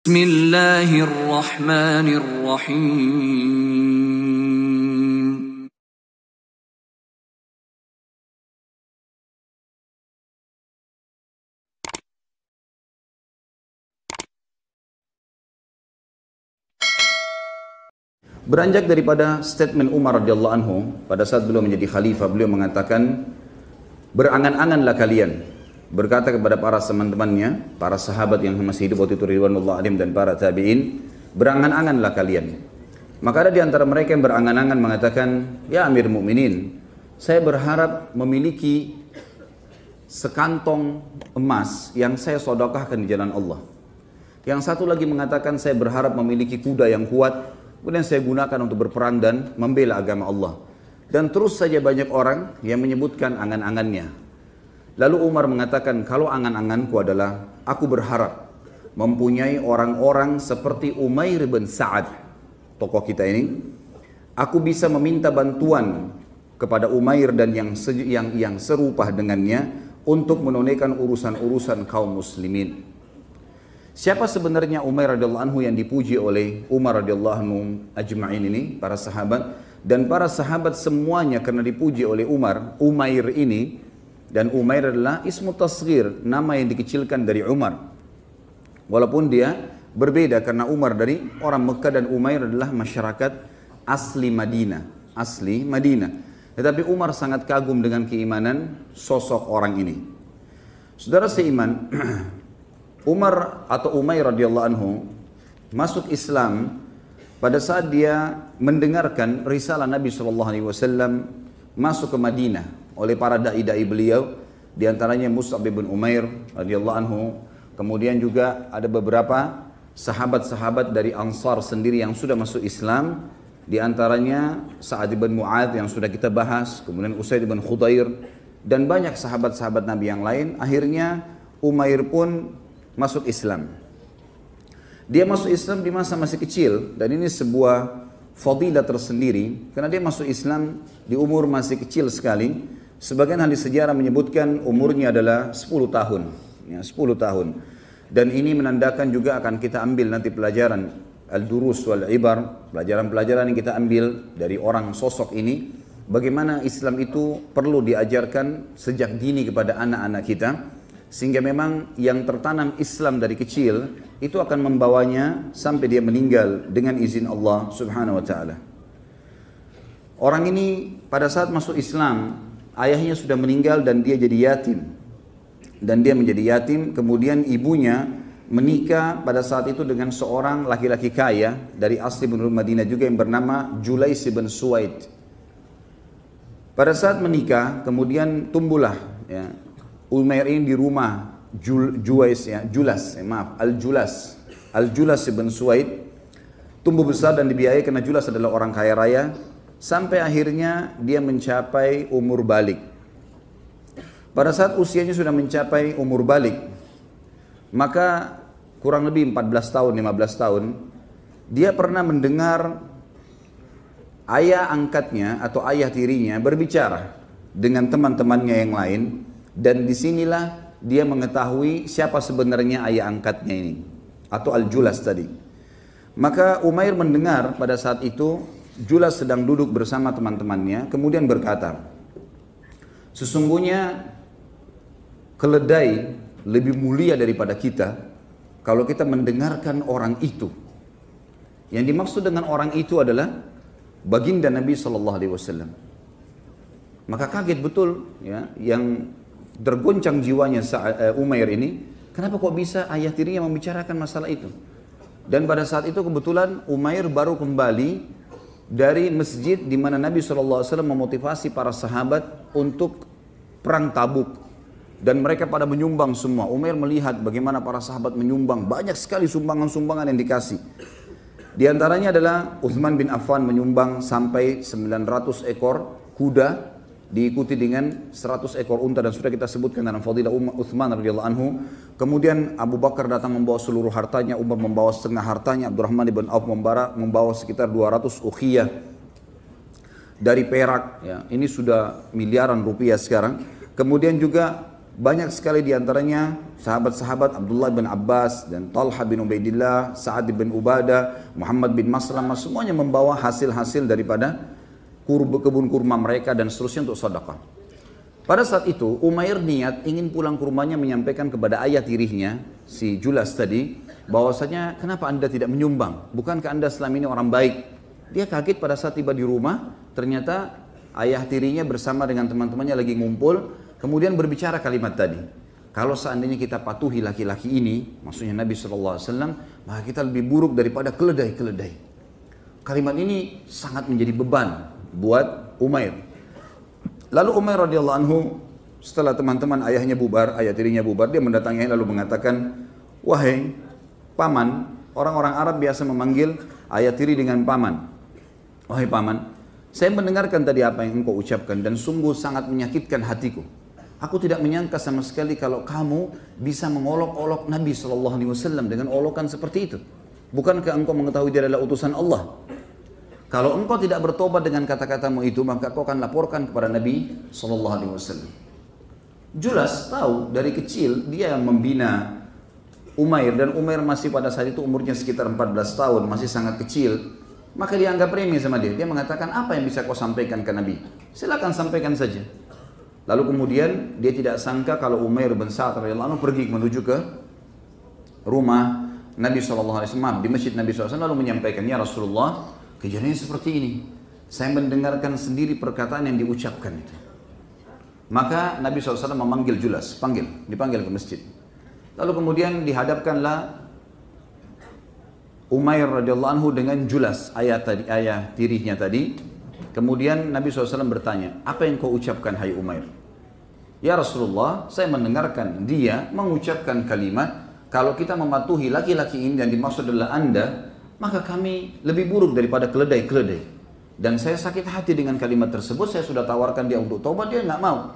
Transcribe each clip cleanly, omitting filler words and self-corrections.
Bismillahirrahmanirrahim. Beranjak daripada statement Umar radhiyallahu anhu pada saat beliau menjadi khalifah, beliau mengatakan, berangan-anganlah kalian, berkata kepada para teman-temannya, para sahabat yang masih hidup waktu itu ridwanullah alaihim dan para tabi'in, berangan-anganlah kalian. Maka ada di antara mereka yang berangan-angan mengatakan, ya Amir Mukminin, saya berharap memiliki sekantong emas yang saya sedekahkan di jalan Allah. Yang satu lagi mengatakan, saya berharap memiliki kuda yang kuat, kemudian saya gunakan untuk berperang dan membela agama Allah. Dan terus saja banyak orang yang menyebutkan angan-angannya. Lalu Umar mengatakan, kalau angan-anganku adalah, aku berharap mempunyai orang-orang seperti Umair bin Sa'ad, tokoh kita ini. Aku bisa meminta bantuan kepada Umair dan yang serupa dengannya untuk menunaikan urusan-urusan kaum muslimin. Siapa sebenarnya Umair radhiyallahu anhu yang dipuji oleh Umar radhiyallahu anhu ajma'in ini, para sahabat, dan para sahabat semuanya karena dipuji oleh Umar, Umair ini, dan Umair adalah ismu tasghir, nama yang dikecilkan dari Umar. Walaupun dia berbeda karena Umar dari orang Mekah dan Umair adalah masyarakat asli Madinah. Tetapi Umar sangat kagum dengan keimanan sosok orang ini. Saudara seiman, Umar atau Umair radhiyallahu anhu masuk Islam pada saat dia mendengarkan risalah Nabi SAW masuk ke Madinah oleh para dai-dai beliau, di antaranya Mus'ab bin Umair radhiyallahu anhu. Kemudian juga ada beberapa sahabat-sahabat dari Ansar sendiri yang sudah masuk Islam, di antaranya Sa'ad bin Mu'adz yang sudah kita bahas, kemudian Usaid bin Khudair dan banyak sahabat-sahabat Nabi yang lain. Akhirnya Umair pun masuk Islam. Dia masuk Islam di masa masih kecil, dan ini sebuah fadilah tersendiri karena dia masuk Islam di umur masih kecil sekali. Sebagian ahli sejarah menyebutkan umurnya adalah 10 tahun, ya, 10 tahun. Dan ini menandakan juga akan kita ambil nanti pelajaran al-durus wal ibar, pelajaran-pelajaran yang kita ambil dari orang sosok ini, bagaimana Islam itu perlu diajarkan sejak dini kepada anak-anak kita. Sehingga memang yang tertanam Islam dari kecil itu akan membawanya sampai dia meninggal dengan izin Allah Subhanahu wa taala. Orang ini pada saat masuk Islam, ayahnya sudah meninggal dan dia jadi yatim. Dan dia menjadi yatim, kemudian ibunya menikah pada saat itu dengan seorang laki-laki kaya dari asli penduduk Madinah juga yang bernama Julais bin Suwaid. Pada saat menikah, kemudian tumbuhlah, ya, Umair ini di rumah Al-Julas bin Suwaid, tumbuh besar dan dibiayai karena Julas adalah orang kaya raya, sampai akhirnya dia mencapai umur balik. Pada saat usianya sudah mencapai umur balik, maka kurang lebih 14 tahun, 15 tahun, dia pernah mendengar ayah angkatnya atau ayah tirinya berbicara dengan teman-temannya yang lain. Dan disinilah dia mengetahui siapa sebenarnya ayah angkatnya ini, atau Al-Julas tadi. Maka Umair mendengar pada saat itu Julas sedang duduk bersama teman-temannya, kemudian berkata, sesungguhnya keledai lebih mulia daripada kita kalau kita mendengarkan orang itu. Yang dimaksud dengan orang itu adalah baginda Nabi SAW. Maka kaget betul, ya, yang tergoncang jiwanya Umair ini, kenapa kok bisa ayah tirinya membicarakan masalah itu. Dan pada saat itu kebetulan Umair baru kembali dari masjid di mana Nabi SAW memotivasi para sahabat untuk perang Tabuk, dan mereka pada menyumbang semua. Umair melihat bagaimana para sahabat menyumbang, banyak sekali sumbangan-sumbangan yang dikasih. Di antaranya adalah Uthman bin Affan menyumbang sampai 900 ekor kuda, diikuti dengan 100 ekor unta, dan sudah kita sebutkan dalam fadilah Uthman radhiyallahu anhu. Kemudian Abu Bakar datang membawa seluruh hartanya, Umar membawa setengah hartanya, Abdurrahman bin Auf membawa sekitar 200 ukhiyah dari perak, ya. Ini sudah miliaran rupiah sekarang. Kemudian juga banyak sekali diantaranya sahabat-sahabat Abdullah bin Abbas dan Talha bin Ubaidillah, Sa'ad bin Ubadah, Muhammad bin Maslamah, semuanya membawa hasil-hasil daripada kebun kurma mereka dan seterusnya untuk sedekah. Pada saat itu Umair niat ingin pulang ke rumahnya menyampaikan kepada ayah tirinya, si Julas tadi, bahwasanya kenapa anda tidak menyumbang? Bukankah anda selama ini orang baik? Dia kaget pada saat tiba di rumah, ternyata ayah tirinya bersama dengan teman-temannya lagi ngumpul, kemudian berbicara kalimat tadi. Kalau seandainya kita patuhi laki-laki ini, maksudnya Nabi SAW, maka kita lebih buruk daripada keledai-keledai. Kalimat ini sangat menjadi beban buat Umair. Lalu Umair radhiyallahu anhu, setelah teman-teman ayahnya bubar, ayah tirinya bubar, dia mendatanginya lalu mengatakan, wahai paman, orang-orang Arab biasa memanggil ayah tiri dengan paman. Wahai paman, saya mendengarkan tadi apa yang engkau ucapkan dan sungguh sangat menyakitkan hatiku. Aku tidak menyangka sama sekali kalau kamu bisa mengolok-olok Nabi SAW dengan olokan seperti itu. Bukankah engkau mengetahui dia adalah utusan Allah? Kalau engkau tidak bertobat dengan kata-katamu itu, maka kau akan laporkan kepada Nabi SAW. Julas tahu dari kecil dia yang membina Umair, dan Umair masih pada saat itu umurnya sekitar 14 tahun, masih sangat kecil. Maka dia anggap remeh sama dia. Dia mengatakan, apa yang bisa kau sampaikan ke Nabi? Silakan sampaikan saja. Lalu kemudian dia tidak sangka kalau Umair bin Sa'ad radhiyallahu anhu pergi menuju ke rumah Nabi SAW, di masjid Nabi SAW, lalu menyampaikan, ya Rasulullah, kejadian seperti ini. Saya mendengarkan sendiri perkataan yang diucapkan itu. Maka Nabi SAW memanggil Julas, dipanggil ke masjid. Lalu kemudian dihadapkanlah Umair radhiyallahu anhu dengan Julas, ayah tirinya tadi. Kemudian Nabi SAW bertanya, apa yang kau ucapkan hai Umair? Ya Rasulullah, saya mendengarkan dia mengucapkan kalimat, kalau kita mematuhi laki-laki ini dan dimaksud adalah anda, maka kami lebih buruk daripada keledai-keledai. Dan saya sakit hati dengan kalimat tersebut, saya sudah tawarkan dia untuk taubat, dia nggak mau.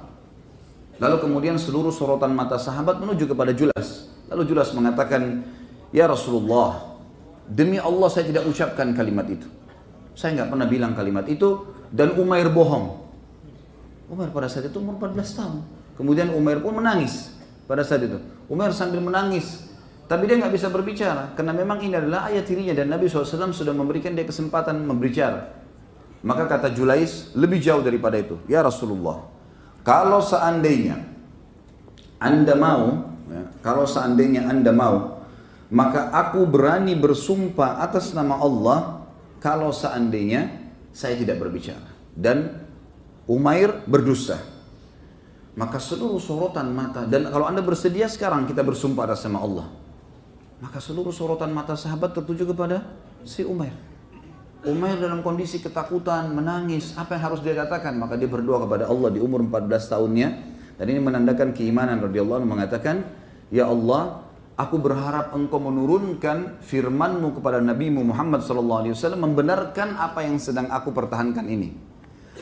Lalu kemudian seluruh sorotan mata sahabat menuju kepada Julas. Lalu Julas mengatakan, ya Rasulullah, demi Allah saya tidak ucapkan kalimat itu. Saya nggak pernah bilang kalimat itu, dan Umair bohong. Umair pada saat itu umur 14 tahun. Kemudian Umair pun menangis pada saat itu. Umair sambil menangis, tapi dia nggak bisa berbicara, karena memang ini adalah ayah tirinya dan Nabi SAW sudah memberikan dia kesempatan berbicara. Maka kata Julais, lebih jauh daripada itu, ya Rasulullah, kalau seandainya anda mau, maka aku berani bersumpah atas nama Allah, kalau seandainya saya tidak berbicara dan Umair berdusta. Maka seluruh sorotan mata, dan kalau anda bersedia sekarang kita bersumpah atas nama Allah, maka seluruh sorotan mata sahabat tertuju kepada si Umair. Umair dalam kondisi ketakutan, menangis, apa yang harus dia katakan? Maka dia berdoa kepada Allah di umur 14 tahunnya, dan ini menandakan keimanan radhiyallahu anhu, mengatakan, ya Allah, aku berharap engkau menurunkan firmanmu kepada Nabi Muhammad SAW membenarkan apa yang sedang aku pertahankan ini.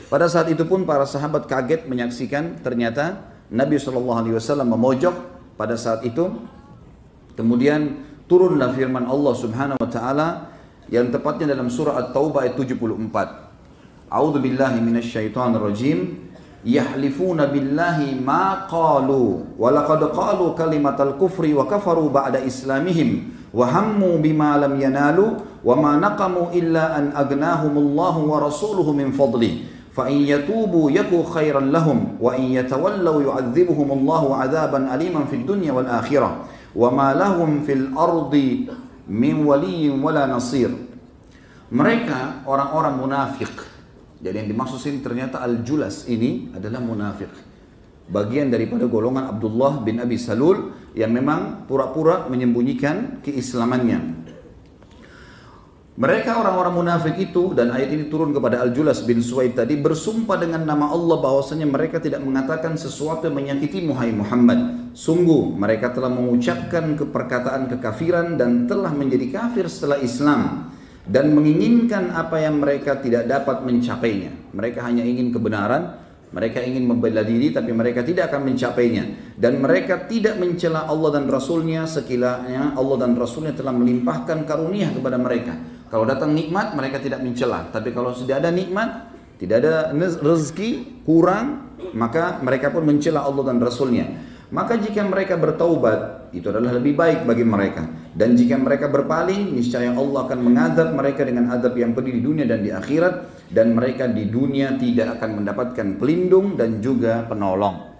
Pada saat itu pun para sahabat kaget menyaksikan ternyata Nabi SAW memojok pada saat itu. Kemudian turunlah firman Allah Subhanahu Wa Taala yang tepatnya dalam surah At-Taubah ayat 74. A'udzu billahi minasyaitonir rajim. Yahlifuna billahi ma qalu wa laqad qalu kalimatal kufri wa kafaru ba'da islamihim wa hammu bima lam yanalu wa ma naqamu illa an aghnahumullahu wa rasuluhu min fadli fa in yatubu yaku khairan lahum wa in yatawallaw yu'adzibuhumullahu 'adzaban aliman fid dunya wal akhirah wa ma lahum fil ardi min waliyyin wala nasir. Mereka orang-orang munafik. Jadi yang dimaksud sini ternyata Al-Julas ini adalah munafik. Bagian daripada golongan Abdullah bin Abi Salul yang memang pura-pura menyembunyikan keislamannya. Mereka orang-orang munafik itu, dan ayat ini turun kepada Al-Julas bin Suwaid tadi, bersumpah dengan nama Allah bahwasanya mereka tidak mengatakan sesuatu yang menyakiti Muhammad. Sungguh mereka telah mengucapkan perkataan kekafiran dan telah menjadi kafir setelah Islam, dan menginginkan apa yang mereka tidak dapat mencapainya. Mereka hanya ingin kebenaran, mereka ingin membela diri, tapi mereka tidak akan mencapainya. Dan mereka tidak mencela Allah dan Rasulnya sekiranya Allah dan Rasulnya telah melimpahkan karunia kepada mereka. Kalau datang nikmat, mereka tidak mencela. Tapi kalau sudah ada nikmat, tidak ada rezeki, kurang, maka mereka pun mencela Allah dan Rasulnya. Maka jika mereka bertaubat, itu adalah lebih baik bagi mereka. Dan jika mereka berpaling, niscaya Allah akan mengadab mereka dengan adab yang pedih di dunia dan di akhirat. Dan mereka di dunia tidak akan mendapatkan pelindung dan juga penolong.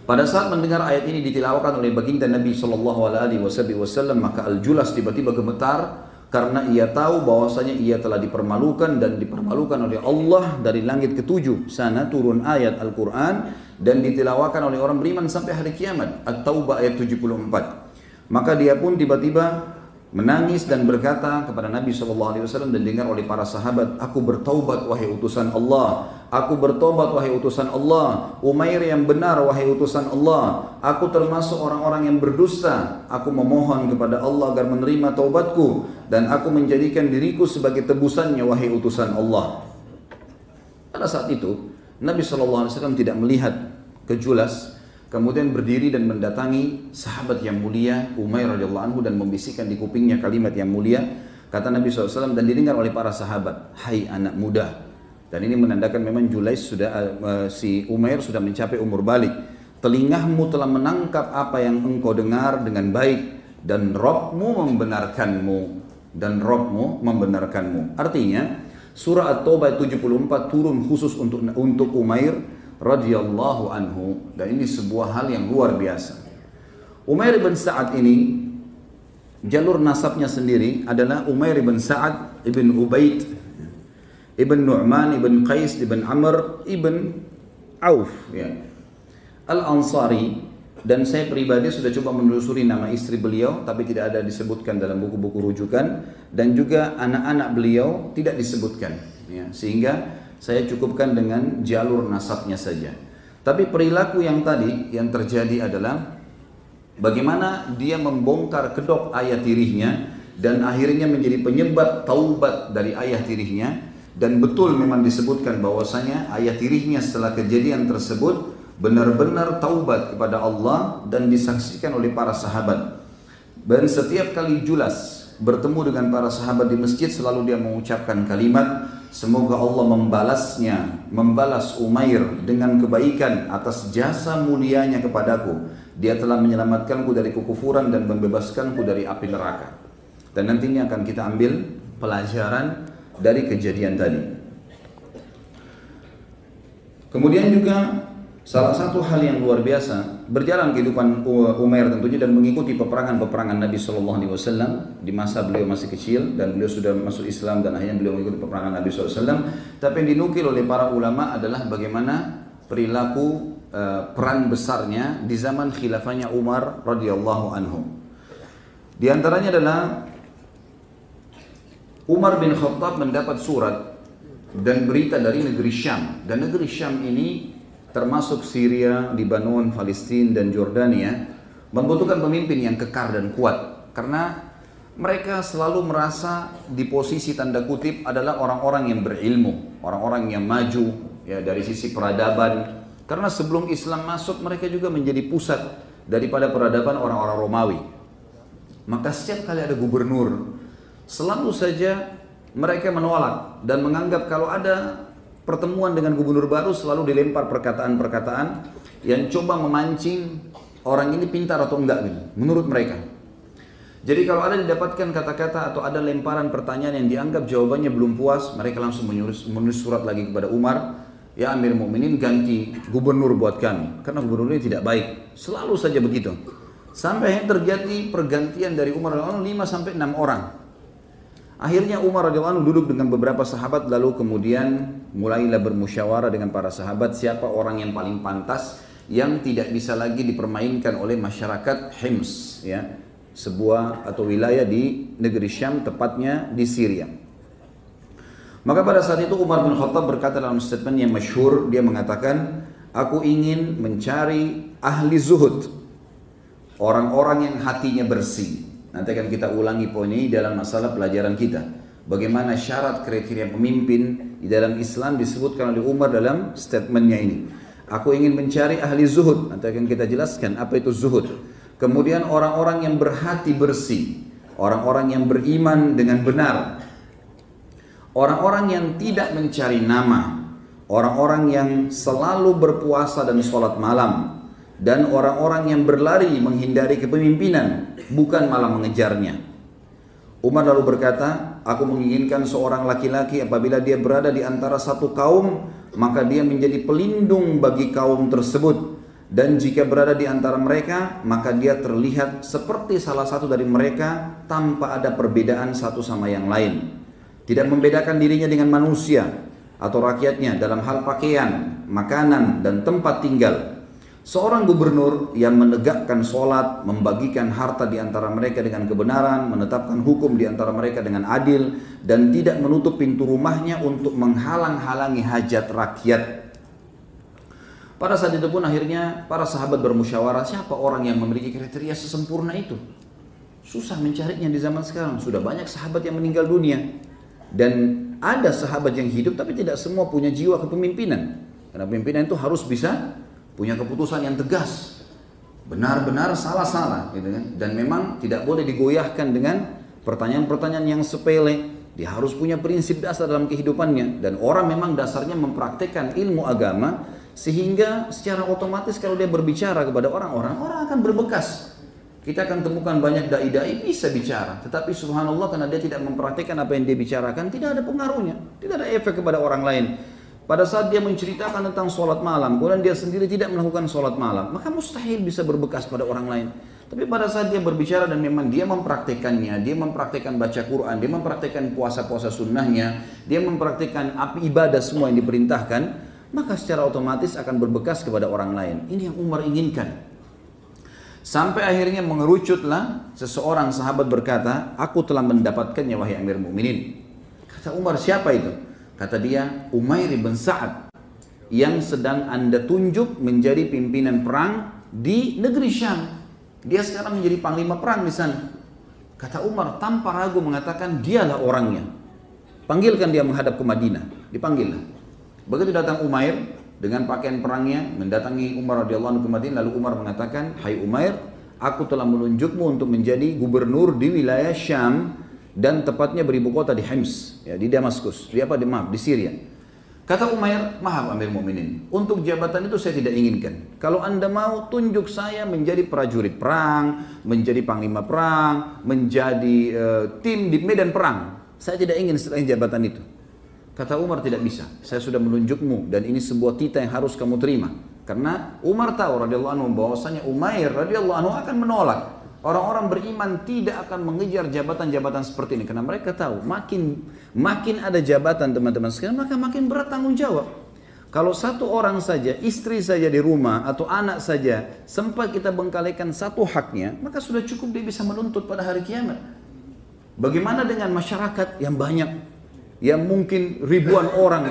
Pada saat mendengar ayat ini ditilawakan oleh baginda Nabi SAW, maka Al-Julas tiba-tiba gemetar karena ia tahu bahwasanya ia telah dipermalukan dan dipermalukan oleh Allah. Dari langit ketujuh sana turun ayat Al-Quran dan ditilawakan oleh orang beriman sampai hari kiamat. At-Taubah ayat 74. Maka dia pun tiba-tiba menangis dan berkata kepada Nabi SAW dan dengar oleh para sahabat, aku bertaubat wahai utusan Allah, aku bertaubat wahai utusan Allah, Umair yang benar wahai utusan Allah, aku termasuk orang-orang yang berdusta, aku memohon kepada Allah agar menerima taubatku dan aku menjadikan diriku sebagai tebusannya wahai utusan Allah. Pada saat itu Nabi SAW tidak melihat ke Julas, kemudian berdiri dan mendatangi sahabat yang mulia Umair radhiyallahu anhu dan membisikkan di kupingnya kalimat yang mulia. Kata Nabi SAW dan didengar oleh para sahabat, hai anak muda. Dan ini menandakan memang Julais sudah si Umair sudah mencapai umur balik. Telingamu telah menangkap apa yang engkau dengar dengan baik dan Rabbmu membenarkanmu. Dan Rabbmu membenarkanmu. Artinya surah At-Taubah 74 turun khusus untuk Umair radhiyallahu anhu, dan ini sebuah hal yang luar biasa. Umair bin Sa'ad ini jalur nasabnya sendiri adalah Umair bin Sa'ad ibn Ubaid ibn Nu'man ibn Qais ibn Amr ibn Auf ya. Al-Ansari. Dan saya pribadi sudah coba menelusuri nama istri beliau tapi tidak ada disebutkan dalam buku-buku rujukan, dan juga anak-anak beliau tidak disebutkan ya. Sehingga saya cukupkan dengan jalur nasabnya saja. Tapi perilaku yang tadi yang terjadi adalah bagaimana dia membongkar kedok ayah tirinya dan akhirnya menjadi penyebab taubat dari ayah tirinya. Dan betul memang disebutkan bahwasanya ayah tirinya setelah kejadian tersebut benar-benar taubat kepada Allah dan disaksikan oleh para sahabat. Dan setiap kali Julas bertemu dengan para sahabat di masjid selalu dia mengucapkan kalimat, semoga Allah membalas Umair dengan kebaikan atas jasa mulianya kepadaku. Dia telah menyelamatkanku dari kekufuran dan membebaskanku dari api neraka. Dan nantinya akan kita ambil pelajaran dari kejadian tadi. Kemudian juga salah satu hal yang luar biasa, berjalan kehidupan Umair tentunya dan mengikuti peperangan-peperangan Nabi SAW di masa beliau masih kecil dan beliau sudah masuk Islam dan akhirnya beliau mengikuti peperangan Nabi SAW. Tapi yang dinukil oleh para ulama adalah bagaimana perilaku peran besarnya di zaman khilafahnya Umar radhiyallahu anhu. Di antaranya adalah Umar bin Khattab mendapat surat dan berita dari negeri Syam, dan negeri Syam ini termasuk Syria, Lebanon, Palestina dan Jordania, membutuhkan pemimpin yang kekar dan kuat karena mereka selalu merasa di posisi tanda kutip adalah orang-orang yang berilmu, orang-orang yang maju ya dari sisi peradaban, karena sebelum Islam masuk mereka juga menjadi pusat daripada peradaban orang-orang Romawi. Maka setiap kali ada gubernur selalu saja mereka menolak dan menganggap kalau ada pertemuan dengan gubernur baru selalu dilempar perkataan-perkataan yang coba memancing orang ini pintar atau enggak gitu, menurut mereka. Jadi kalau ada didapatkan kata-kata atau ada lemparan pertanyaan yang dianggap jawabannya belum puas, mereka langsung menulis surat lagi kepada Umar, ya Amir Mukminin ganti gubernur buat kami, karena gubernur ini tidak baik. Selalu saja begitu. Sampai terjadi pergantian dari Umar radhiyallahu anhu 5-6 orang. Akhirnya Umar radhiyallahu anhu duduk dengan beberapa sahabat, lalu kemudian mulailah bermusyawarah dengan para sahabat siapa orang yang paling pantas yang tidak bisa lagi dipermainkan oleh masyarakat Hims ya, sebuah atau wilayah di negeri Syam, tepatnya di Syria. Maka pada saat itu Umar bin Khattab berkata dalam statement yang masyhur, dia mengatakan, aku ingin mencari ahli zuhud, orang-orang yang hatinya bersih. Nanti akan kita ulangi poin ini dalam masalah pelajaran kita. Bagaimana syarat kriteria pemimpin di dalam Islam disebutkan oleh Umar dalam statementnya ini. Aku ingin mencari ahli zuhud. Nanti akan kita jelaskan apa itu zuhud. Kemudian orang-orang yang berhati bersih, orang-orang yang beriman dengan benar, orang-orang yang tidak mencari nama, orang-orang yang selalu berpuasa dan sholat malam, dan orang-orang yang berlari menghindari kepemimpinan, bukan malah mengejarnya. Umar lalu berkata, aku menginginkan seorang laki-laki apabila dia berada di antara satu kaum, maka dia menjadi pelindung bagi kaum tersebut. Dan jika berada di antara mereka, maka dia terlihat seperti salah satu dari mereka tanpa ada perbedaan satu sama yang lain. Tidak membedakan dirinya dengan manusia atau rakyatnya dalam hal pakaian, makanan, dan tempat tinggal. Seorang gubernur yang menegakkan sholat, membagikan harta di antara mereka dengan kebenaran, menetapkan hukum di antara mereka dengan adil, dan tidak menutup pintu rumahnya untuk menghalang-halangi hajat rakyat. Pada saat itu pun akhirnya para sahabat bermusyawarah, siapa orang yang memiliki kriteria sesempurna itu? Susah mencarinya di zaman sekarang, sudah banyak sahabat yang meninggal dunia. Dan ada sahabat yang hidup tapi tidak semua punya jiwa kepemimpinan. Karena pimpinan itu harus bisa punya keputusan yang tegas, benar-benar salah-salah gitu kan? Dan memang tidak boleh digoyahkan dengan pertanyaan-pertanyaan yang sepele. Dia harus punya prinsip dasar dalam kehidupannya. Dan orang memang dasarnya mempraktekkan ilmu agama, sehingga secara otomatis kalau dia berbicara kepada orang-orang, orang akan berbekas. Kita akan temukan banyak dai-dai bisa bicara, tetapi subhanallah karena dia tidak mempraktekkan apa yang dia bicarakan, tidak ada pengaruhnya, tidak ada efek kepada orang lain. Pada saat dia menceritakan tentang sholat malam, kemudian dia sendiri tidak melakukan sholat malam, maka mustahil bisa berbekas pada orang lain. Tapi pada saat dia berbicara dan memang dia mempraktekannya, dia mempraktekkan baca Quran, dia mempraktekkan puasa-puasa sunnahnya, dia mempraktekkan ibadah semua yang diperintahkan, maka secara otomatis akan berbekas kepada orang lain. Ini yang Umar inginkan. Sampai akhirnya mengerucutlah seseorang sahabat berkata, aku telah mendapatkannya wahai Amir Mu'minin. Kata Umar, siapa itu? Kata dia, Umair bin Sa'ad yang sedang anda tunjuk menjadi pimpinan perang di negeri Syam. Dia sekarang menjadi panglima perang di sana. Kata Umar tanpa ragu mengatakan dialah orangnya. Panggilkan dia menghadap ke Madinah. Dipanggillah. Begitu datang Umair dengan pakaian perangnya mendatangi Umar radhiyallahu anhu ke Madinah, lalu Umar mengatakan, "Hai Umair, aku telah menunjukmu untuk menjadi gubernur di wilayah Syam dan tepatnya beribu kota di Hims, ya, di Damaskus, di Syria." Kata Umair, "Maaf Amir Mu'minin, untuk jabatan itu saya tidak inginkan. Kalau anda mau tunjuk saya menjadi prajurit perang, menjadi panglima perang, menjadi tim di medan perang. Saya tidak ingin selain jabatan itu." Kata Umar, tidak bisa, saya sudah menunjukmu dan ini sebuah titah yang harus kamu terima. Karena Umar tahu radhiyallahu anhu bahwasanya Umair radhiyallahu anhu akan menolak. Orang-orang beriman tidak akan mengejar jabatan-jabatan seperti ini karena mereka tahu makin ada jabatan teman-teman sekalian, maka makin berat tanggung jawab. Kalau satu orang saja, istri saja di rumah atau anak saja sempat kita bengkalikan satu haknya, maka sudah cukup dia bisa menuntut pada hari kiamat. Bagaimana dengan masyarakat yang banyak, yang mungkin ribuan orang,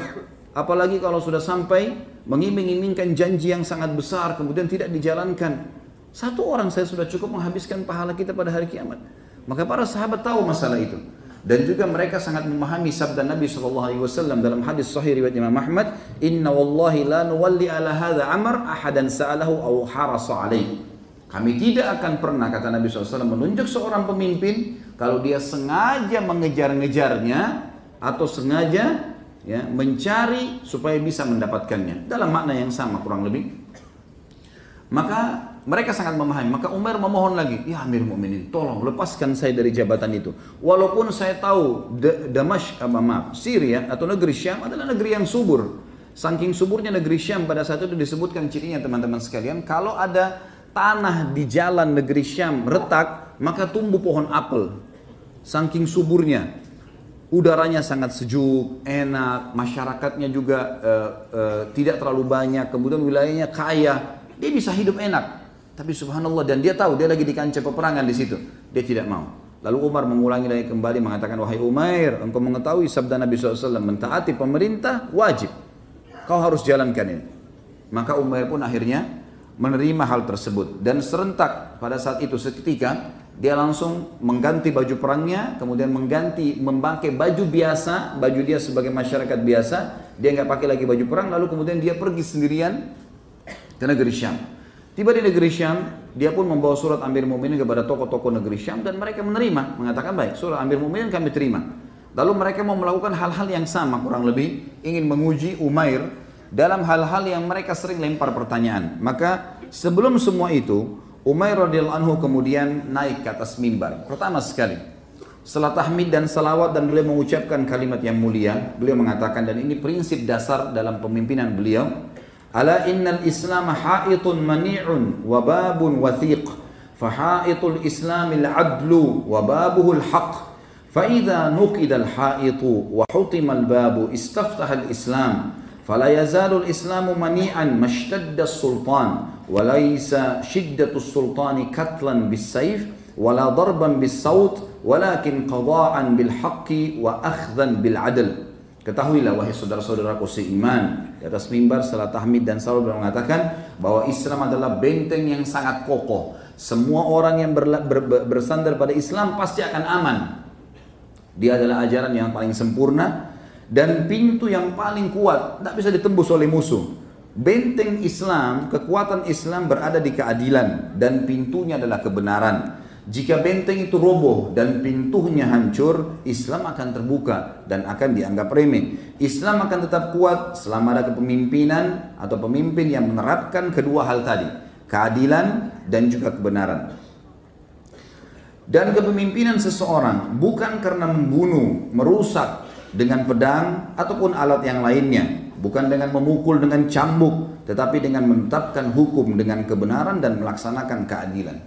apalagi kalau sudah sampai mengiming-imingkan janji yang sangat besar kemudian tidak dijalankan. Satu orang saya sudah cukup menghabiskan pahala kita pada hari kiamat. Maka para sahabat tahu masalah itu. Dan juga mereka sangat memahami sabda Nabi SAW dalam hadis sahih riwayat Imam Ahmad, "Inna wallahi la nuwalli ala hadha amr ahadan sa'alahu aw harasa alaih." Kami tidak akan pernah, kata Nabi SAW, menunjuk seorang pemimpin kalau dia sengaja mengejar-ngejarnya atau sengaja ya, mencari supaya bisa mendapatkannya. Dalam makna yang sama kurang lebih. Maka mereka sangat memahami. Maka Umar memohon lagi, "Ya Amir Mu'minin, tolong lepaskan saya dari jabatan itu. Walaupun saya tahu Syria atau negeri Syam adalah negeri yang subur. Saking suburnya negeri Syam pada saat itu disebutkan cirinya teman-teman sekalian, kalau ada tanah di jalan negeri Syam retak, maka tumbuh pohon apel. Saking suburnya. Udaranya sangat sejuk, enak, masyarakatnya juga tidak terlalu banyak, kemudian wilayahnya kaya, dia bisa hidup enak. Tapi subhanallah, dan dia tahu dia lagi di kancah peperangan di situ, dia tidak mau. Lalu Umar mengulangi lagi kembali mengatakan, "Wahai Umair, engkau mengetahui sabda Nabi SAW, mentaati pemerintah wajib, kau harus jalankan ini." Maka Umair pun akhirnya menerima hal tersebut dan serentak pada saat itu seketika dia langsung mengganti baju perangnya, kemudian memakai baju biasa, baju dia sebagai masyarakat biasa, dia nggak pakai lagi baju perang, lalu kemudian dia pergi sendirian ke negeri Syam. Tiba di negeri Syam, dia pun membawa surat Amir Mu'minin kepada tokoh-tokoh negeri Syam dan mereka menerima, mengatakan baik, surat Amir Mu'minin kami terima. Lalu mereka mau melakukan hal-hal yang sama kurang lebih, ingin menguji Umair dalam hal-hal yang mereka sering lempar pertanyaan. Maka sebelum semua itu, Umair radhiyallahu anhu kemudian naik ke atas mimbar. Pertama sekali, setelah tahmid dan salawat dan beliau mengucapkan kalimat yang mulia, beliau mengatakan, dan ini prinsip dasar dalam pemimpinan beliau, ala innal islam ha'itun mani'un wa babun wathiq, fa ha'itul islamil adlu wa babuhul haqq. فإذا نقد الحائط وحطم الباب استفتح الإسلام فلا يزال الإسلام منيعا ما اشتد السلطان وليس شدة السلطان قتلا بالسيف ولا ضربا بالصوت ولكن قضاء بالحق وأخذا بالعدل. Ketahuilah wahai saudara-saudaraku seiman, di atas mimbar setelah tahmid dan salawat beliau mengatakan bahwa Islam adalah benteng yang sangat kokoh. Semua orang yang bersandar pada Islam pasti akan aman. Dia adalah ajaran yang paling sempurna dan pintu yang paling kuat, tidak bisa ditembus oleh musuh. Benteng Islam, kekuatan Islam berada di keadilan dan pintunya adalah kebenaran. Jika benteng itu roboh dan pintunya hancur, Islam akan terbuka dan akan dianggap remeh. Islam akan tetap kuat selama ada kepemimpinan atau pemimpin yang menerapkan kedua hal tadi, keadilan dan juga kebenaran. Dan kepemimpinan seseorang bukan karena membunuh, merusak dengan pedang ataupun alat yang lainnya, bukan dengan memukul dengan cambuk, tetapi dengan menetapkan hukum dengan kebenaran dan melaksanakan keadilan.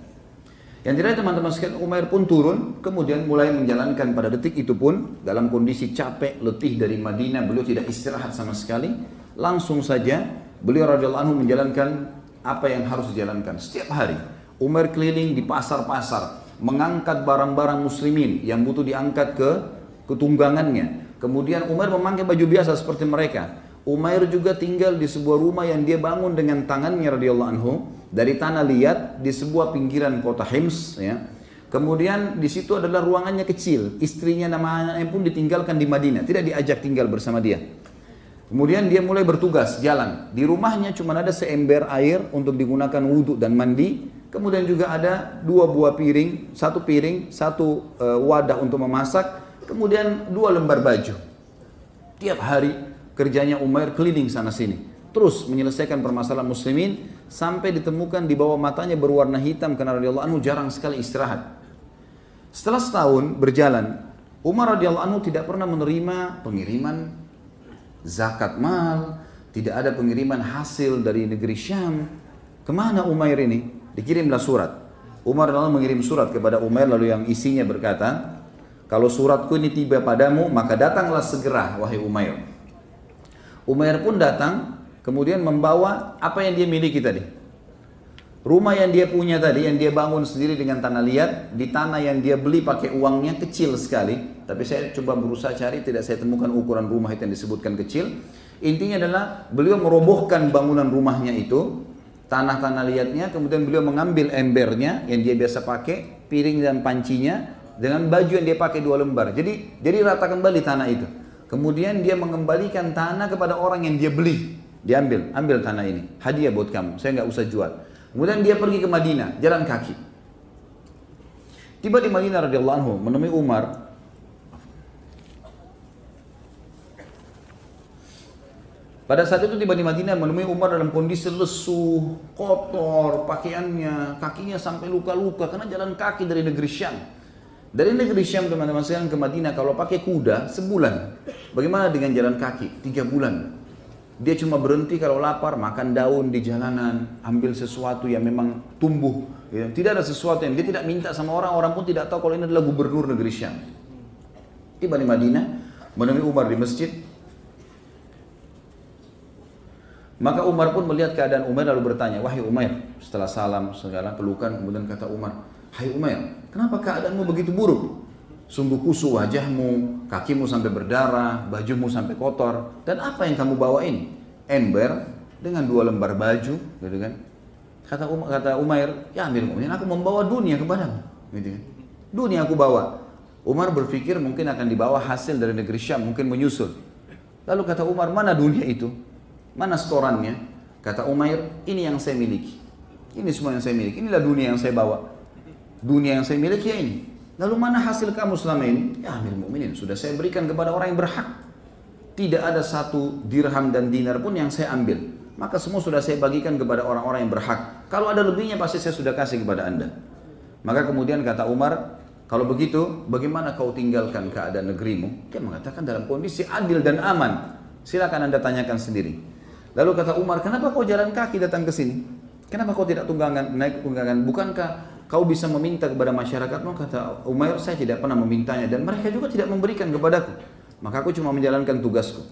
Yang tidak, teman-teman sekalian, Umair pun turun, kemudian mulai menjalankan. Pada detik itu pun dalam kondisi capek, letih dari Madinah, beliau tidak istirahat sama sekali. Langsung saja beliau radhiyallahu anhu menjalankan apa yang harus dijalankan setiap hari. Umair keliling di pasar-pasar, mengangkat barang-barang muslimin yang butuh diangkat ke tunggangannya. Kemudian Umair memakai baju biasa seperti mereka. Umair juga tinggal di sebuah rumah yang dia bangun dengan tangannya radhiyallahu anhu dari tanah liat di sebuah pinggiran kota Hims, ya. Kemudian di situ adalah ruangannya kecil. Istrinya nama anaknya pun ditinggalkan di Madinah, tidak diajak tinggal bersama dia. Kemudian dia mulai bertugas jalan. Di rumahnya cuma ada seember air untuk digunakan wudhu dan mandi. Kemudian juga ada 2 buah piring, 1 piring, 1 wadah untuk memasak, kemudian 2 lembar baju. Tiap hari kerjanya Umair keliling sana sini, terus menyelesaikan permasalahan muslimin sampai ditemukan di bawah matanya berwarna hitam karena radhiyallahu anhu jarang sekali istirahat. Setelah setahun berjalan, Umar radhiyallahu anhu tidak pernah menerima pengiriman zakat mal, tidak ada pengiriman hasil dari negeri Syam. Kemana Umair ini? Dikirimlah surat. Umar lalu mengirim surat kepada Umair, lalu yang isinya berkata, kalau suratku ini tiba padamu, maka datanglah segera wahai Umair. Umair pun datang, kemudian membawa apa yang dia miliki tadi. Rumah yang dia punya tadi, yang dia bangun sendiri dengan tanah liat, di tanah yang dia beli pakai uangnya kecil sekali. Tapi saya coba berusaha cari, tidak saya temukan ukuran rumah itu yang disebutkan kecil. Intinya adalah beliau merobohkan bangunan rumahnya itu, tanah-tanah liatnya, kemudian beliau mengambil embernya yang dia biasa pakai, piring dan pancinya, dengan baju yang dia pakai 2 lembar. Jadi rata kembali tanah itu. Kemudian dia mengembalikan tanah kepada orang yang dia beli. Dia ambil tanah ini, hadiah buat kamu, saya nggak usah jual. Kemudian dia pergi ke Madinah, jalan kaki. Tiba di Madinah radhiyallahu anhu, menemui Umar. Pada saat itu tiba di Madinah menemui Umar dalam kondisi lesu, kotor, pakaiannya, kakinya sampai luka-luka karena jalan kaki dari negeri Syam. Dari negeri Syam teman-teman sekalian ke Madinah kalau pakai kuda sebulan. Bagaimana dengan jalan kaki? 3 bulan. Dia cuma berhenti kalau lapar, makan daun di jalanan, ambil sesuatu yang memang tumbuh. Ya. Tidak ada sesuatu yang dia tidak minta sama orang, orang pun tidak tahu kalau ini adalah gubernur negeri Syam. Tiba di Madinah, menemui Umar di masjid. Maka Umar pun melihat keadaan Umar lalu bertanya, wahai Umar, setelah salam segala pelukan, kemudian kata Umar, hai Umar, kenapa keadaanmu begitu buruk? Sungguh kusuk wajahmu, kakimu sampai berdarah, bajumu sampai kotor, dan apa yang kamu bawa ini? Ember dengan 2 lembar baju, gitu kan? Kata Umar, ya Amirul Mukminin, aku membawa dunia kepadamu, gitu kan? Dunia aku bawa. Umar berpikir mungkin akan dibawa hasil dari negeri Syam, mungkin menyusul. Lalu kata Umar, mana dunia itu? Mana setorannya? Kata Umair, ini yang saya miliki. Ini semua yang saya miliki. Inilah dunia yang saya bawa. Dunia yang saya miliki ya ini. Lalu mana hasil kamu selama ini? Ya Amirul Mukminin, sudah saya berikan kepada orang yang berhak. tidak ada satu dirham dan dinar pun yang saya ambil. Maka semua sudah saya bagikan kepada orang-orang yang berhak. Kalau ada lebihnya pasti saya sudah kasih kepada anda. Maka kemudian kata Umar, kalau begitu bagaimana kau tinggalkan keadaan negerimu? Dia mengatakan dalam kondisi adil dan aman. Silakan anda tanyakan sendiri. Lalu kata Umar, kenapa kau jalan kaki datang ke sini? Kenapa kau tidak naik tunggangan? Bukankah kau bisa meminta kepada masyarakatmu? Kata Umar, saya tidak pernah memintanya dan mereka juga tidak memberikan kepadaku. Maka aku cuma menjalankan tugasku.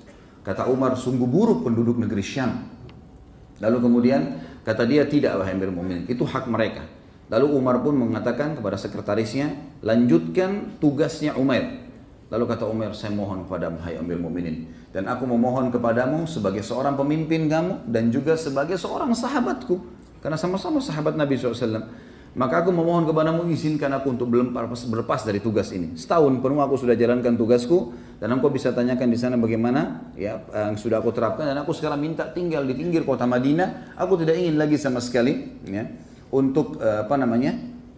Kata Umar, sungguh buruk penduduk negeri Syam. Lalu kemudian kata dia, tidak wahai Amirul Mukminin, itu hak mereka. Lalu Umar pun mengatakan kepada sekretarisnya, lanjutkan tugasnya Umair. Lalu kata Umar, saya mohon kepadamu hai Amirul Mukminin, dan aku memohon kepadamu sebagai seorang pemimpin kamu dan juga sebagai seorang sahabatku, karena sama-sama sahabat Nabi SAW. Maka aku memohon kepadamu, izinkan aku untuk berlepas dari tugas ini. Setahun penuh aku sudah jalankan tugasku, dan engkau bisa tanyakan di sana bagaimana ya yang sudah aku terapkan. Dan aku sekarang minta tinggal di pinggir kota Madinah. Aku tidak ingin lagi sama sekali ya untuk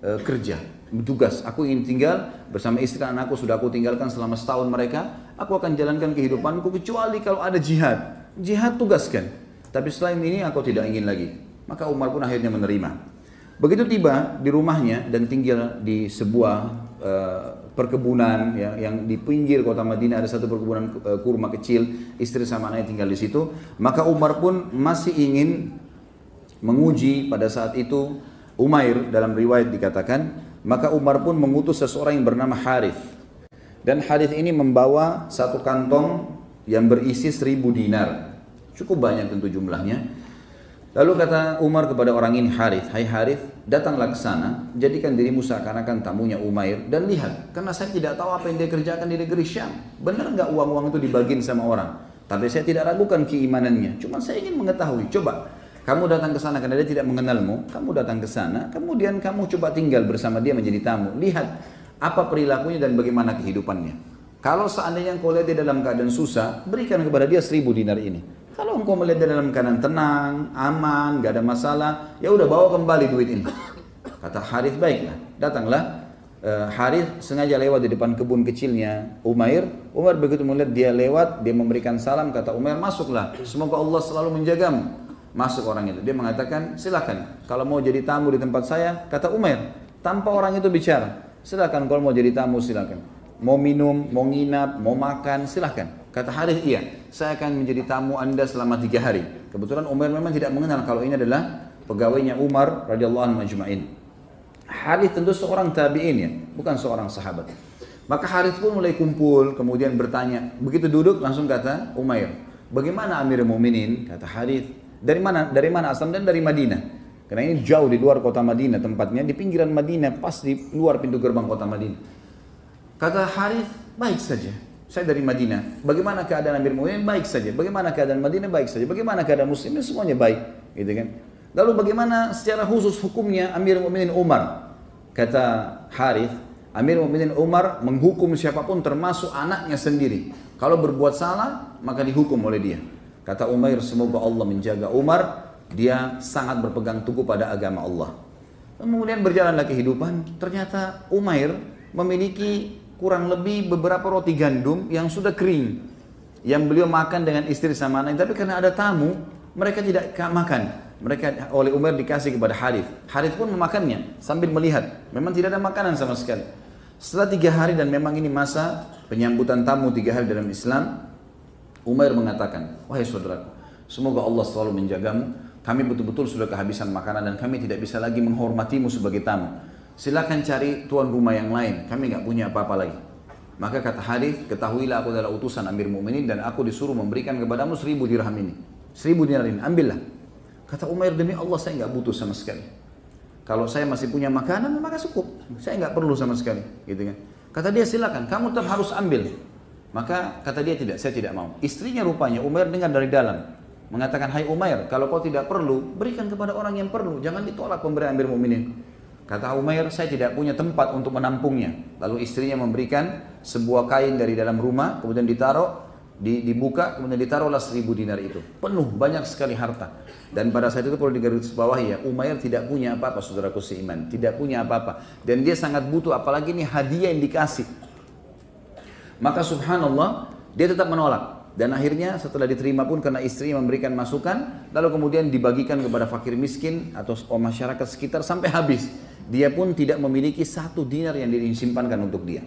kerja, bertugas. Aku ingin tinggal bersama istri dan anakku, sudah aku tinggalkan selama setahun mereka. Aku akan jalankan kehidupanku kecuali kalau ada jihad. Jihad tugaskan. Tapi selain ini aku tidak ingin lagi. Maka Umar pun akhirnya menerima. Begitu tiba di rumahnya dan tinggal di sebuah perkebunan ya, yang di pinggir kota Madinah ada satu perkebunan kurma kecil, istri sama anaknya tinggal di situ. Maka Umar pun masih ingin menguji pada saat itu Umair, dalam riwayat dikatakan, maka Umar pun mengutus seseorang yang bernama Harith. Dan Harith ini membawa satu kantong yang berisi 1000 dinar. Cukup banyak tentu jumlahnya. Lalu kata Umar kepada orang ini, Harith, hai Harith, datanglah ke sana, jadikan dirimu seakan-akan tamunya Umair dan lihat, karena saya tidak tahu apa yang dia kerjakan di negeri Syam. Benar nggak uang-uang itu dibagiin sama orang? Tapi saya tidak ragukan keimanannya. Cuma saya ingin mengetahui. Coba kamu datang ke sana karena dia tidak mengenalmu. Kamu datang ke sana, kemudian kamu coba tinggal bersama dia menjadi tamu. Lihat apa perilakunya dan bagaimana kehidupannya. Kalau seandainya engkau lihat dia dalam keadaan susah, berikan kepada dia 1000 dinar ini. Kalau engkau melihat dia dalam keadaan tenang, aman, gak ada masalah, ya udah bawa kembali duit ini. Kata Harith, baiklah. Datanglah Harith sengaja lewat di depan kebun kecilnya Umair. Umar begitu melihat dia lewat, dia memberikan salam, kata Umair, masuklah. Semoga Allah selalu menjagamu. Masuk orang itu. Dia mengatakan, silakan. Kalau mau jadi tamu di tempat saya, kata Umair, tanpa orang itu bicara. Silakan kalau mau jadi tamu, silakan. Mau minum, mau nginap, mau makan, silakan. Kata Harith, iya, saya akan menjadi tamu anda selama 3 hari. Kebetulan Umar memang tidak mengenal kalau ini adalah pegawainya Umar radhiyallahu anhu majma'in. Harith tentu seorang tabi'in ya, bukan seorang sahabat. Maka Harith pun mulai kumpul, kemudian bertanya. Begitu duduk langsung kata Umair, bagaimana Amirul Mukminin? Kata Harith, dari mana asal dan dari Madinah. Karena ini jauh di luar kota Madinah tempatnya, di pinggiran Madinah, pas di luar pintu gerbang kota Madinah. Kata Harith, baik saja. Saya dari Madinah. Bagaimana keadaan Amirul Mukminin? Baik saja. Bagaimana keadaan Madinah? Baik saja. Bagaimana keadaan muslimin? Semuanya baik, gitu kan? Lalu bagaimana secara khusus hukumnya Amirul Mukminin Umar? Kata Harith, Amirul Mukminin Umar menghukum siapapun termasuk anaknya sendiri. Kalau berbuat salah, maka dihukum oleh dia. Kata Umair, semoga Allah menjaga Umar, dia sangat berpegang teguh pada agama Allah. Kemudian berjalanlah kehidupan, ternyata Umair memiliki kurang lebih beberapa roti gandum yang sudah kering, yang beliau makan dengan istri sama anak. Tapi karena ada tamu, mereka tidak makan. Mereka oleh Umar dikasih kepada Harith. Harith pun memakannya sambil melihat. Memang tidak ada makanan sama sekali. Setelah 3 hari, dan memang ini masa penyambutan tamu 3 hari dalam Islam, Umar mengatakan, wahai saudaraku, semoga Allah selalu menjagamu. Kami betul-betul sudah kehabisan makanan dan kami tidak bisa lagi menghormatimu sebagai tamu. Silakan cari tuan rumah yang lain, kami nggak punya apa-apa lagi. Maka kata Harith, ketahuilah aku adalah utusan Amir Mukminin dan aku disuruh memberikan kepadamu 1000 dirham ini. 1000 dinar ini, ambillah. Kata Umair, demi Allah saya nggak butuh sama sekali. Kalau saya masih punya makanan, maka cukup. Saya nggak perlu sama sekali, gitu kan. Kata dia, silakan, kamu tetap harus ambil. Maka kata dia, tidak, saya tidak mau. Istrinya rupanya Umair dengar dari dalam, mengatakan, hai Umair, kalau kau tidak perlu, berikan kepada orang yang perlu. Jangan ditolak pemberian Amir Mukminin. Kata Umair, saya tidak punya tempat untuk menampungnya. Lalu istrinya memberikan sebuah kain dari dalam rumah, kemudian ditaruh, dibuka, kemudian ditaruhlah 1000 dinar itu. Penuh, banyak sekali harta. Dan pada saat itu perlu digarisbawahi ya, Umair tidak punya apa-apa, saudaraku seiman. Tidak punya apa-apa. Dan dia sangat butuh, apalagi ini hadiah yang dikasih. Maka subhanallah, dia tetap menolak. Dan akhirnya setelah diterima pun karena istrinya memberikan masukan, lalu kemudian dibagikan kepada fakir miskin atau masyarakat sekitar sampai habis. Dia pun tidak memiliki 1 dinar yang disimpankan untuk dia.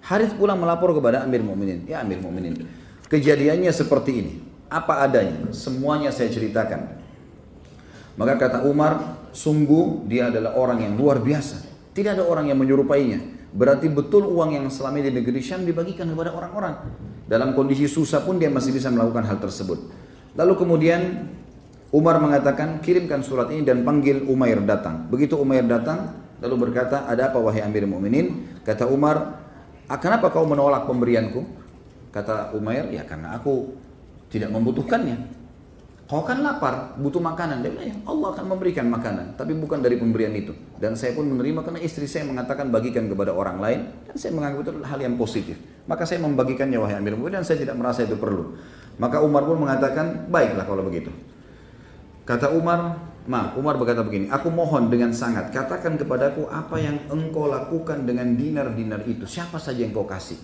Harith pulang melapor kepada Amir Mu'minin. Ya Amir Mu'minin, kejadiannya seperti ini. Apa adanya, semuanya saya ceritakan. Maka kata Umar, sungguh dia adalah orang yang luar biasa. Tidak ada orang yang menyerupainya. Berarti betul uang yang selama ini di negeri Syam dibagikan kepada orang-orang. Dalam kondisi susah pun dia masih bisa melakukan hal tersebut. Lalu kemudian Umar mengatakan, kirimkan surat ini dan panggil Umair datang. Begitu Umair datang, lalu berkata, ada apa wahai Amir Mu'minin? Kata Umar, kenapa kau menolak pemberianku? Kata Umair, ya karena aku tidak membutuhkannya. Kau kan lapar, butuh makanan. Dia bilang, ya Allah akan memberikan makanan, tapi bukan dari pemberian itu. Dan saya pun menerima karena istri saya mengatakan bagikan kepada orang lain, dan saya menganggap itu hal yang positif. Maka saya membagikannya wahai Amir Mu'minin, dan saya tidak merasa itu perlu. Maka Umar pun mengatakan, baiklah kalau begitu. Kata Umar berkata begini, aku mohon dengan sangat, katakan kepadaku apa yang engkau lakukan dengan dinar-dinar itu. Siapa saja yang kau kasih?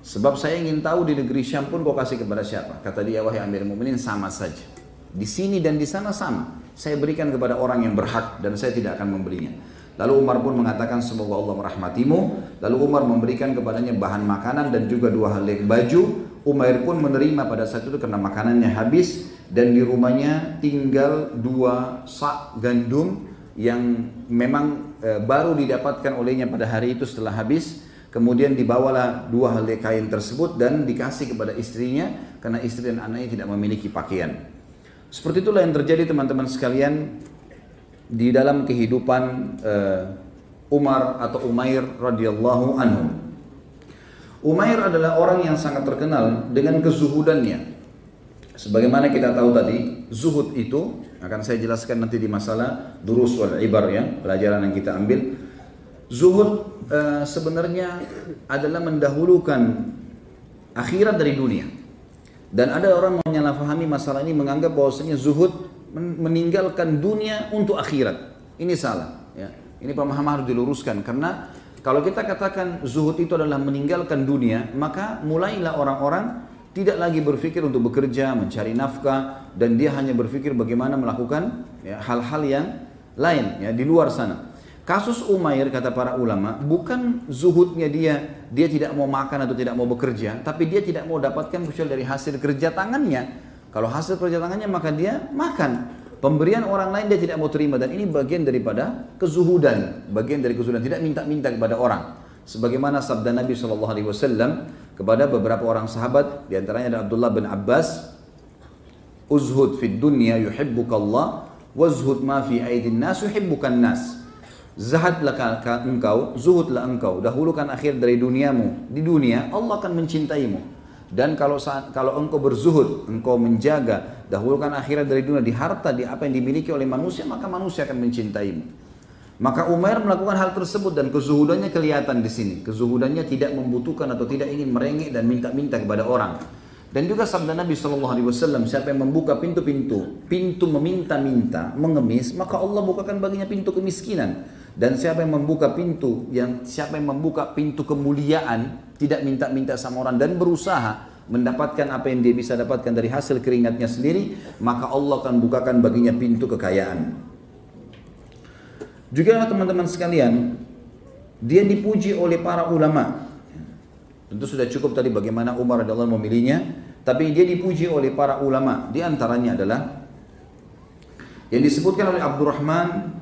Sebab saya ingin tahu di negeri Syam pun kau kasih kepada siapa. Kata dia, wahai Amir Mu'minin, sama saja. Di sini dan di sana sama. Saya berikan kepada orang yang berhak dan saya tidak akan membelinya. Lalu Umar pun mengatakan, semoga Allah merahmatimu. Lalu Umar memberikan kepadanya bahan makanan dan juga 2 helai baju. Umair pun menerima pada saat itu karena makanannya habis. Dan di rumahnya tinggal 2 sak gandum yang memang baru didapatkan olehnya pada hari itu setelah habis. Kemudian dibawalah 2 helai kain tersebut dan dikasih kepada istrinya karena istri dan anaknya tidak memiliki pakaian. Seperti itulah yang terjadi teman-teman sekalian di dalam kehidupan Umar atau Umair radhiyallahu anhu. Umair adalah orang yang sangat terkenal dengan kezuhudannya. Sebagaimana kita tahu tadi, zuhud itu akan saya jelaskan nanti di masalah durus wal ibar, ya, pelajaran yang kita ambil. Zuhud sebenarnya adalah mendahulukan akhirat dari dunia. Dan ada orang menyalahfahami masalah ini, menganggap bahwasanya zuhud meninggalkan dunia untuk akhirat. Ini salah, ya. Ini pemahaman harus diluruskan, karena kalau kita katakan zuhud itu adalah meninggalkan dunia, maka mulailah orang-orang tidak lagi berpikir untuk bekerja, mencari nafkah, dan dia hanya berpikir bagaimana melakukan hal-hal yang lain, ya, di luar sana. Kasus Umair, kata para ulama, bukan zuhudnya dia tidak mau makan atau tidak mau bekerja, tapi dia tidak mau dapatkan kecuali dari hasil kerja tangannya. Kalau hasil kerja tangannya maka dia makan. Pemberian orang lain dia tidak mau terima, dan ini bagian daripada kezuhudan, bagian dari kezuhudan, tidak minta-minta kepada orang. Sebagaimana sabda Nabi SAW kepada beberapa orang sahabat, diantaranya ada Abdullah bin Abbas, uzhud fid dunya yuhibbukallah, wazhud ma fi aidin nas yuhibbukan nas. Zahadlah engkau, zuhudlah engkau, dahulukan akhir dari duniamu. Di dunia Allah akan mencintaimu. Dan kalau engkau berzuhud, engkau menjaga, dahulukan akhirat dari dunia, di harta, di apa yang dimiliki oleh manusia, maka manusia akan mencintaimu. Maka Umair melakukan hal tersebut dan kezuhudannya kelihatan di sini. Kezuhudannya tidak membutuhkan atau tidak ingin merengek dan minta-minta kepada orang. Dan juga sabda Nabi SAW, siapa yang membuka pintu meminta-minta, mengemis, maka Allah bukakan baginya pintu kemiskinan. Dan siapa yang membuka pintu kemuliaan, tidak minta-minta sama orang dan berusaha mendapatkan apa yang dia bisa dapatkan dari hasil keringatnya sendiri, maka Allah akan bukakan baginya pintu kekayaan. Juga teman-teman sekalian, dia dipuji oleh para ulama. Tentu sudah cukup tadi bagaimana Umar radhiyallahu memilihnya, tapi dia dipuji oleh para ulama. Di antaranya adalah yang disebutkan oleh Abdurrahman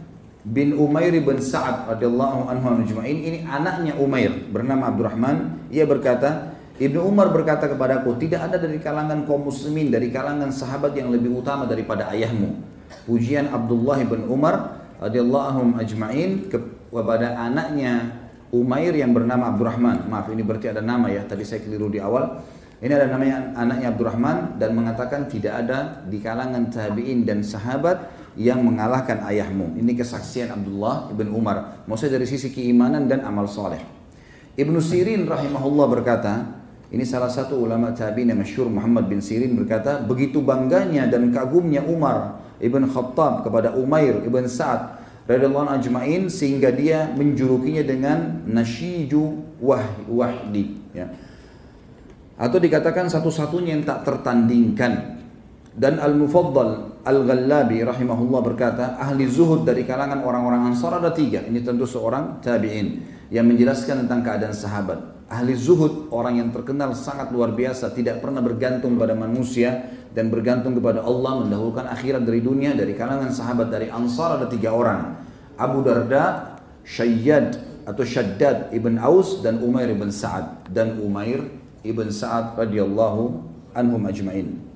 bin Umair bin Sa'ad radhiyallahu anhu ajma'in. Ini anaknya Umair bernama Abdurrahman. Ia berkata, Ibnu Umar berkata kepadaku, tidak ada dari kalangan kaum muslimin, dari kalangan sahabat yang lebih utama daripada ayahmu. Pujian Abdullah bin Umar radhiyallahu anhum ajma'in kepada anaknya Umair yang bernama Abdurrahman. Maaf, ini berarti ada nama, ya, tadi saya keliru di awal. Ini ada namanya anaknya Abdurrahman, dan mengatakan tidak ada di kalangan tabi'in dan sahabat yang mengalahkan ayahmu. Ini kesaksian Abdullah ibn Umar, maksudnya dari sisi keimanan dan amal soleh. Ibnu Sirin rahimahullah berkata, ini salah satu ulama tabi'in yang masyhur, Muhammad bin Sirin berkata, begitu bangganya dan kagumnya Umar ibn Khattab kepada Umair ibn Sa'ad radhiyallahu anhu ajma'in, sehingga dia menjulukinya dengan Nasyiju Wahdi, ya. Atau dikatakan satu-satunya yang tak tertandingkan. Dan Al-Mufaddal Al-Ghallabi rahimahullah berkata, ahli zuhud dari kalangan orang-orang Ansar ada 3. Ini tentu seorang tabi'in yang menjelaskan tentang keadaan sahabat. Ahli zuhud, orang yang terkenal sangat luar biasa, tidak pernah bergantung pada manusia dan bergantung kepada Allah, mendahulukan akhirat dari dunia. Dari kalangan sahabat dari Ansar ada 3 orang, Abu Darda, Syayyad atau Shaddad ibn Aus, dan Umair ibn Sa'ad. Dan Umair ibn Sa'ad radhiyallahu anhum ajma'in.